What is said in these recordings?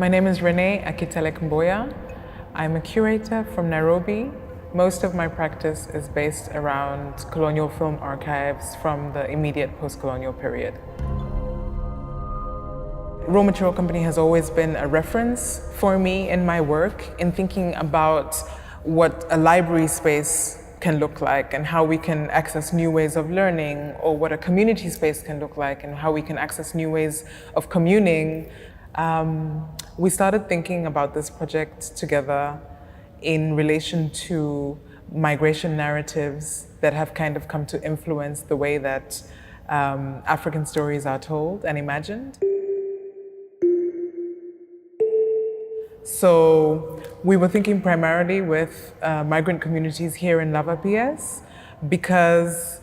My name is Renée Akitelek Mboya. I'm a curator from Nairobi. Most of my practice is based around colonial film archives from the immediate post-colonial period. Raw Material Company has always been a reference for me in my work in thinking about what a library space can look like and how we can access new ways of learning, or what a community space can look like and how we can access new ways of communing. We started thinking about this project together in relation to migration narratives that have kind of come to influence the way that African stories are told and imagined. So we were thinking primarily with migrant communities here in Lavapiés because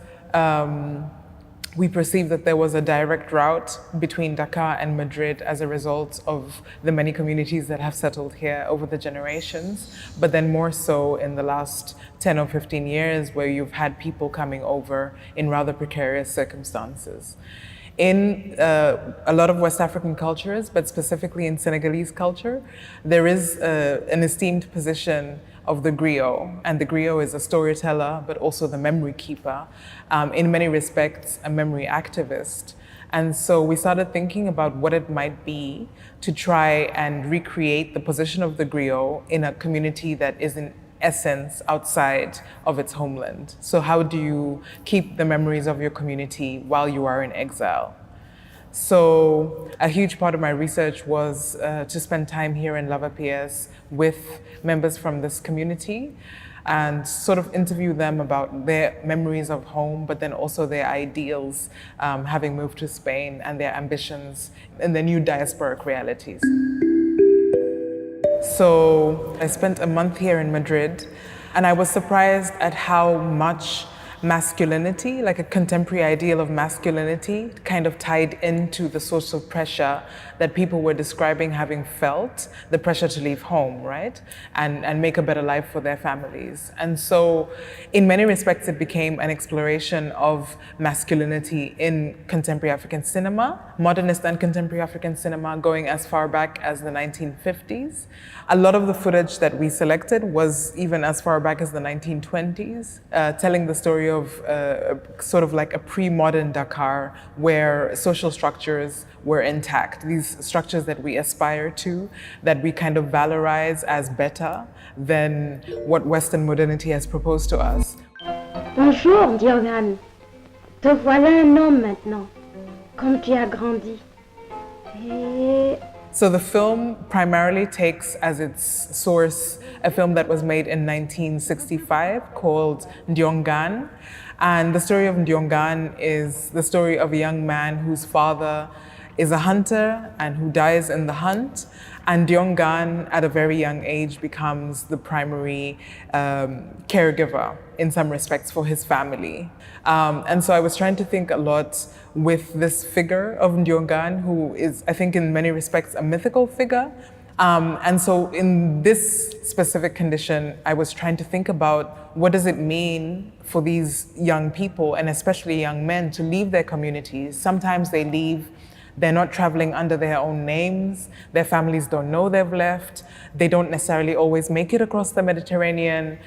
we perceived that there was a direct route between Dakar and Madrid as a result of the many communities that have settled here over the generations, but then more so in the last 10 or 15 years where you've had people coming over in rather precarious circumstances. In a lot of West African cultures, but specifically in Senegalese culture, there is an esteemed position of the griot. And the griot is a storyteller, but also the memory keeper. In many respects, a memory activist. And so we started thinking about what it might be to try and recreate the position of the griot in a community that is in essence outside of its homeland. So how do you keep the memories of your community while you are in exile? So a huge part of my research was to spend time here in Lavapiés with members from this community and sort of interview them about their memories of home, but then also their ideals having moved to Spain and their ambitions in the new diasporic realities. So I spent a month here in Madrid, and I was surprised at how much masculinity, like a contemporary ideal of masculinity, kind of tied into the source of pressure that people were describing having felt, the pressure to leave home, right? And make a better life for their families. And so in many respects, it became an exploration of masculinity in contemporary African cinema, modernist and contemporary African cinema, going as far back as the 1950s. A lot of the footage that we selected was even as far back as the 1920s, telling the story of sort of like a pre-modern Dakar where social structures were intact. These structures that we aspire to, that we kind of valorize as better than what Western modernity has proposed to us. Bonjour, Diogan. Te voilà un homme maintenant, comme tu as grandi. Et... So the film primarily takes as its source a film that was made in 1965 called Ndiongan. And the story of Ndiongan is the story of a young man whose father is a hunter and who dies in the hunt. And Ndiongan, at a very young age, becomes the primary caregiver in some respects for his family. And so I was trying to think a lot with this figure of Ndiongan, who is, I think, in many respects, a mythical figure. And so in this specific condition, I was trying to think about what does it mean for these young people, and especially young men, to leave their communities. Sometimes they leave, they're not traveling under their own names, their families don't know they've left, they don't necessarily always make it across the Mediterranean,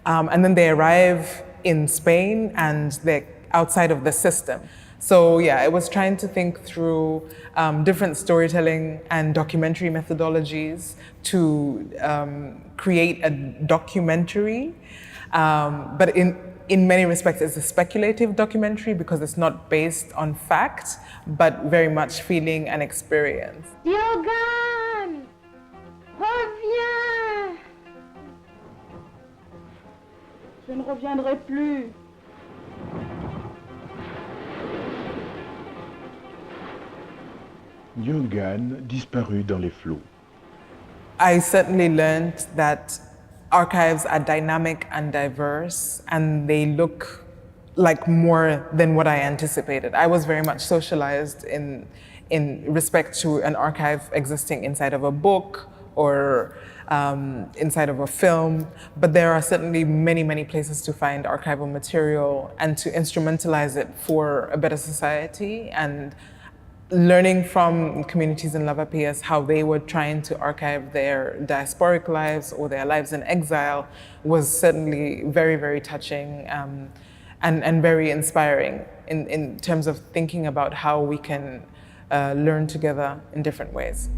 and then they arrive in Spain and they're outside of the system. So yeah, I was trying to think through different storytelling and documentary methodologies to create a documentary, but in many respects it's a speculative documentary because it's not based on fact, but very much feeling and experience. Diogan, reviens! Je ne reviendrai plus. Ndiongan disparu dans les flots. I certainly learned that archives are dynamic and diverse, and they look like more than what I anticipated. I was very much socialized in respect to an archive existing inside of a book or inside of a film, but there are certainly many, many places to find archival material and to instrumentalize it for a better society and learning from communities in Lavapiés how they were trying to archive their diasporic lives or their lives in exile was certainly very, very touching and very inspiring in terms of thinking about how we can learn together in different ways.